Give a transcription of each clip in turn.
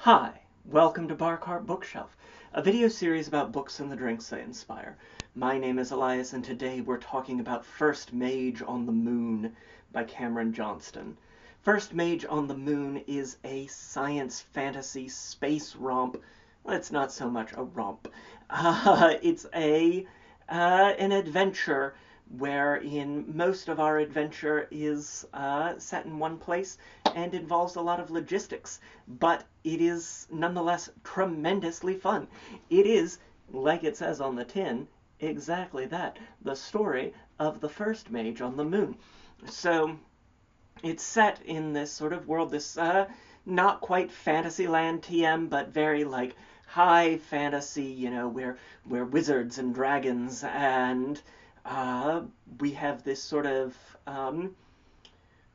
Hi, welcome to Bar Cart Bookshelf, a video series about books and the drinks they inspire. My name is Elias, and today we're talking about First Mage on the Moon by Cameron Johnston. First Mage on the Moon is a science fantasy space romp. Well, it's not so much a romp. It's an adventure wherein most of our adventure is set in one place and involves a lot of logistics, but it is nonetheless tremendously fun. It is, like it says on the tin, exactly that, the story of the first mage on the moon. So it's set in this sort of world, this not quite Fantasyland TM, but very like high fantasy, where wizards and dragons and we have this sort of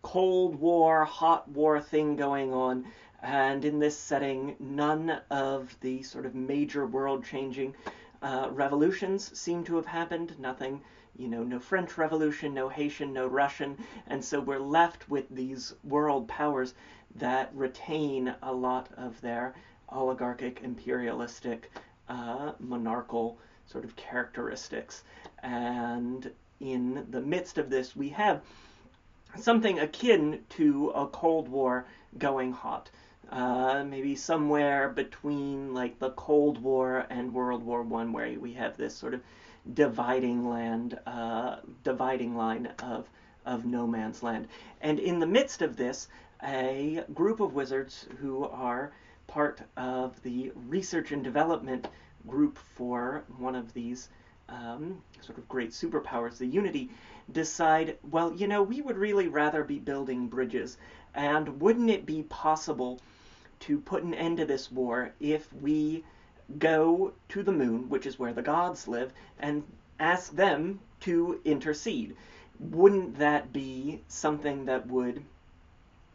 Cold War, hot war thing going on, and in this setting, none of the sort of major world-changing revolutions seem to have happened. Nothing, no French Revolution, no Haitian, no Russian, and so we're left with these world powers that retain a lot of their oligarchic, imperialistic, monarchical sort of characteristics. And in the midst of this, we have something akin to a Cold War going hot. Maybe somewhere between like the Cold War and World War I, where we have this sort of dividing line of no man's land. And in the midst of this, a group of wizards who are part of the research and development group for one of these sort of great superpowers, the Unity, decide, well, we would really rather be building bridges, and wouldn't it be possible to put an end to this war if we go to the moon, which is where the gods live, and ask them to intercede? Wouldn't that be something that would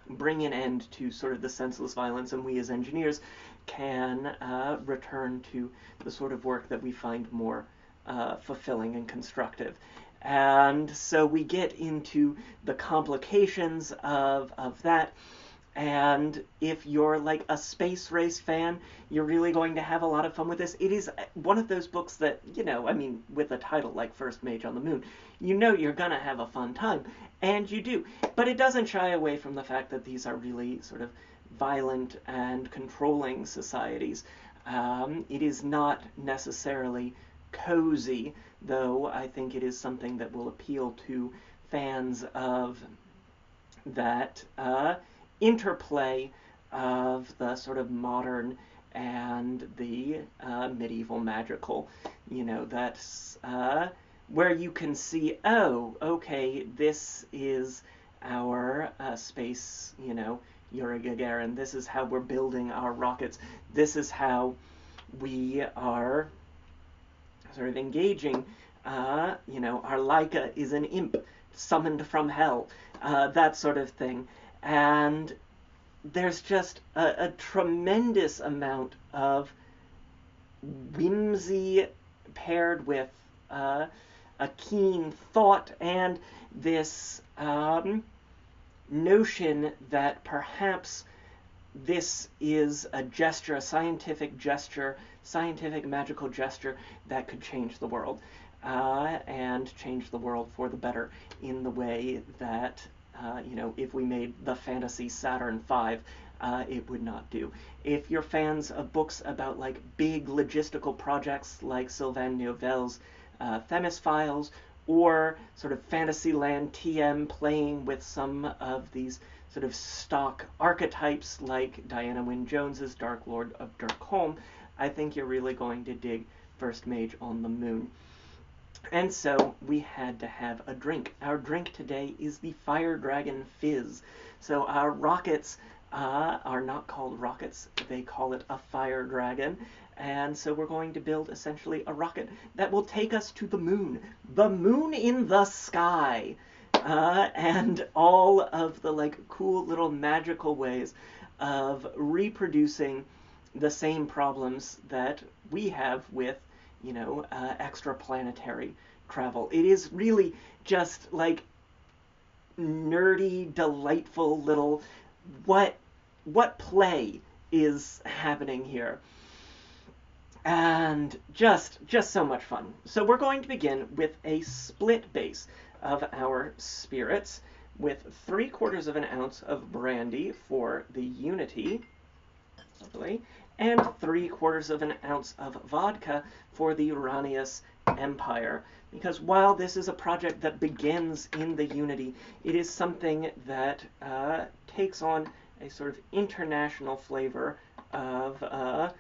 bring an end to sort of the senseless violence, and we as engineers can return to the sort of work that we find more fulfilling and constructive? And so we get into the complications of that. And if you're like a space race fan, you're really going to have a lot of fun with this. It is one of those books that, with a title like First Mage on the Moon, you're going to have a fun time. And you do. But it doesn't shy away from the fact that these are really sort of violent and controlling societies. It is not necessarily cozy, though I think it is something that will appeal to fans of that interplay of the sort of modern and the medieval magical, that's where you can see, oh, okay, this is our space, Yuri Gagarin, this is how we're building our rockets, this is how we are sort of engaging, our Leica is an imp summoned from hell, that sort of thing. And there's just a tremendous amount of whimsy paired with a keen thought, and this notion that perhaps this is a gesture, a scientific gesture, scientific magical gesture that could change the world, and change the world for the better in the way that, if we made the fantasy Saturn V, it would not do. If you're fans of books about like big logistical projects like Sylvain Neuvel's Themis Files, or sort of Fantasyland TM playing with some of these sort of stock archetypes like Diana Wynne Jones's Dark Lord of Dirkholm, I think you're really going to dig First Mage on the Moon. And so we had to have a drink. Our drink today is the Fire Dragon Fizz. So our rockets are not called rockets, they call it a Fire Dragon. And so we're going to build essentially a rocket that will take us to the moon in the sky. And all of the like cool little magical ways of reproducing the same problems that we have with, extraplanetary travel. It is really just like nerdy, delightful little what play is happening here. And just so much fun. So we're going to begin with a split base of our spirits with 3/4 of an ounce of brandy for the Unity, lovely, and 3/4 of an ounce of vodka for the Uranius Empire. Because while this is a project that begins in the Unity, it is something that takes on a sort of international flavor of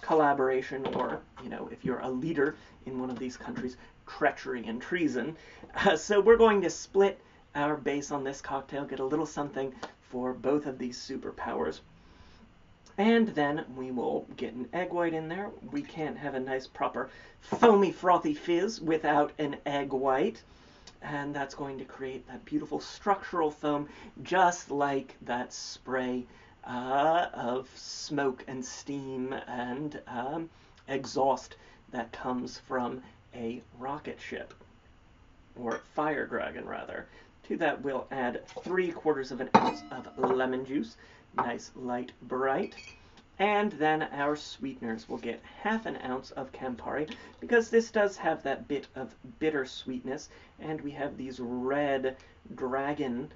collaboration, or, you know, if you're a leader in one of these countries, treachery and treason. So we're going to split our base on this cocktail, get a little something for both of these superpowers. And then we will get an egg white in there. We can't have a nice, proper, foamy, frothy fizz without an egg white. And that's going to create that beautiful structural foam, just like that spray of smoke and steam and exhaust that comes from a rocket ship, or fire dragon rather. To that we'll add 3/4 of an ounce of lemon juice, nice light bright, and then our sweeteners will get 1/2 an ounce of Campari, because this does have that bit of bitter sweetness, and we have these red dragon,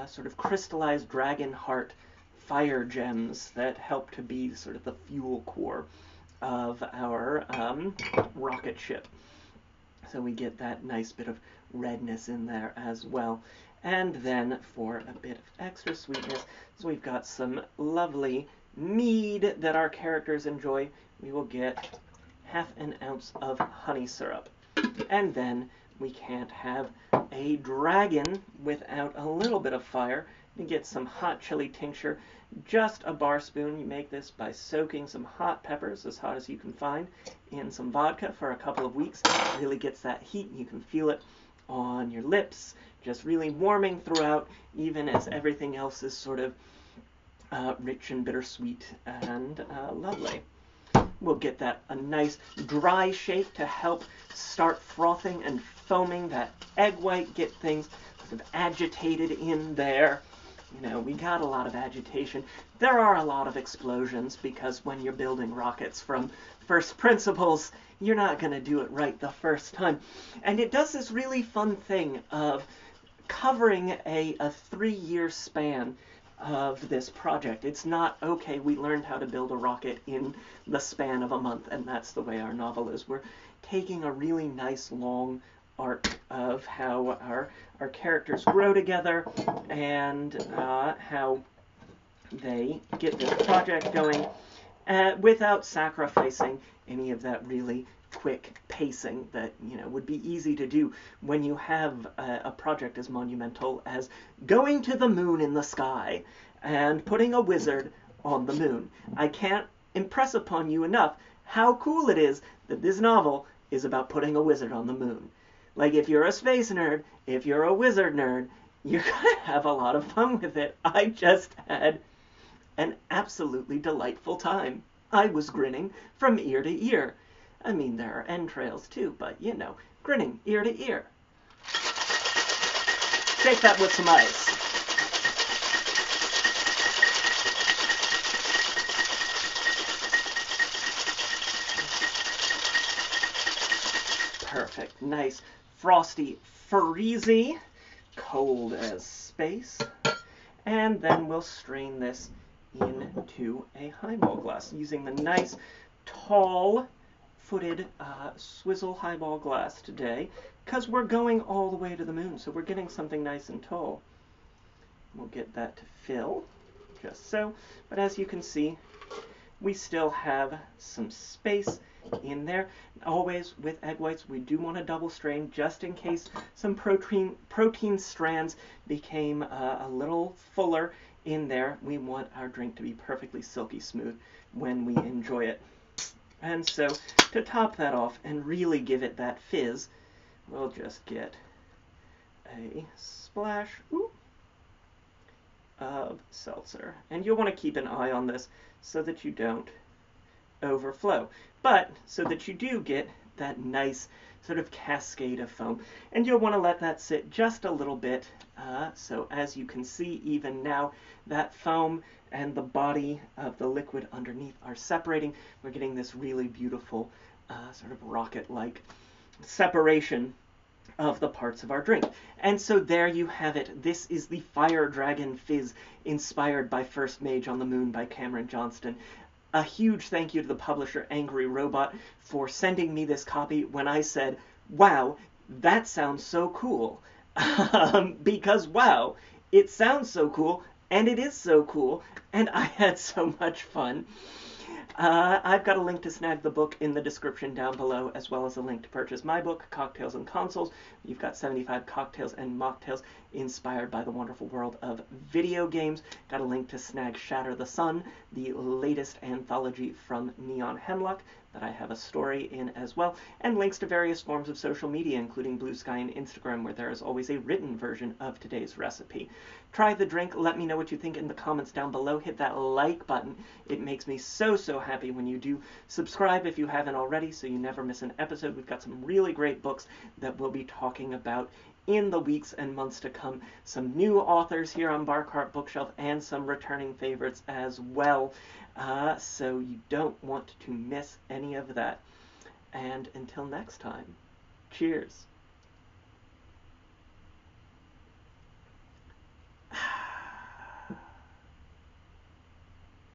sort of crystallized dragon heart fire gems that help to be sort of the fuel core of our rocket ship. So we get that nice bit of redness in there as well. And then for a bit of extra sweetness, so we've got some lovely mead that our characters enjoy, we will get 1/2 an ounce of honey syrup. And then we can't have a dragon without a little bit of fire. You get some hot chili tincture, just a bar spoon. You make this by soaking some hot peppers, as hot as you can find, in some vodka for a couple of weeks. It really gets that heat. You can feel it on your lips, just really warming throughout, even as everything else is sort of rich and bittersweet and lovely. We'll get that a nice dry shake to help start frothing and foaming that egg white, get things sort of agitated in there. You know, we got a lot of agitation. There are a lot of explosions, because when you're building rockets from first principles, you're not going to do it right the first time. And it does this really fun thing of covering a 3-year span of this project. It's not, okay, we learned how to build a rocket in the span of a month, and that's the way our novel is. We're taking a really nice long arc of how our characters grow together, and how they get this project going without sacrificing any of that really quick pacing that, you know, would be easy to do when you have a project as monumental as going to the moon in the sky and putting a wizard on the moon. I can't impress upon you enough how cool it is that this novel is about putting a wizard on the moon. Like, if you're a space nerd, if you're a wizard nerd, you're going to have a lot of fun with it. I just had an absolutely delightful time. I was grinning from ear to ear. I mean, there are entrails too, but, you know, grinning ear to ear. Shake that with some ice. Perfect. Nice, frosty, freezy, cold as space. And then we'll strain this into a highball glass using the nice, tall-footed swizzle highball glass today, because we're going all the way to the moon, so we're getting something nice and tall. We'll get that to fill, just so. But as you can see, we still have some space in there. Always with egg whites, we do want to double strain just in case some protein strands became a little fuller in there. We want our drink to be perfectly silky smooth when we enjoy it. And so to top that off and really give it that fizz, we'll just get a splash of seltzer. And you'll want to keep an eye on this so that you don't overflow. But so that you do get that nice sort of cascade of foam. And you'll want to let that sit just a little bit. So as you can see, even now, that foam and the body of the liquid underneath are separating. We're getting this really beautiful sort of rocket-like separation of the parts of our drink. And so there you have it. This is the Fire Dragon Fizz, inspired by First Mage on the Moon by Cameron Johnston. A huge thank you to the publisher Angry Robot for sending me this copy when I said, wow, that sounds so cool. Because, wow, it sounds so cool, and it is so cool, and I had so much fun. I've got a link to snag the book in the description down below, as well as a link to purchase my book, Cocktails and Consoles. You've got 75 cocktails and mocktails inspired by the wonderful world of video games. Got a link to snag Shatter the Sun, the latest anthology from Neon Hemlock that I have a story in as well, and links to various forms of social media, including Blue Sky and Instagram, where there is always a written version of today's recipe. Try the drink. Let me know what you think in the comments down below. Hit that like button. It makes me so happy when you do. Subscribe if you haven't already so you never miss an episode. We've got some really great books that we'll be talking about in the weeks and months to come. Some new authors here on Bar Cart Bookshelf and some returning favorites as well. So you don't want to miss any of that. And until next time, cheers.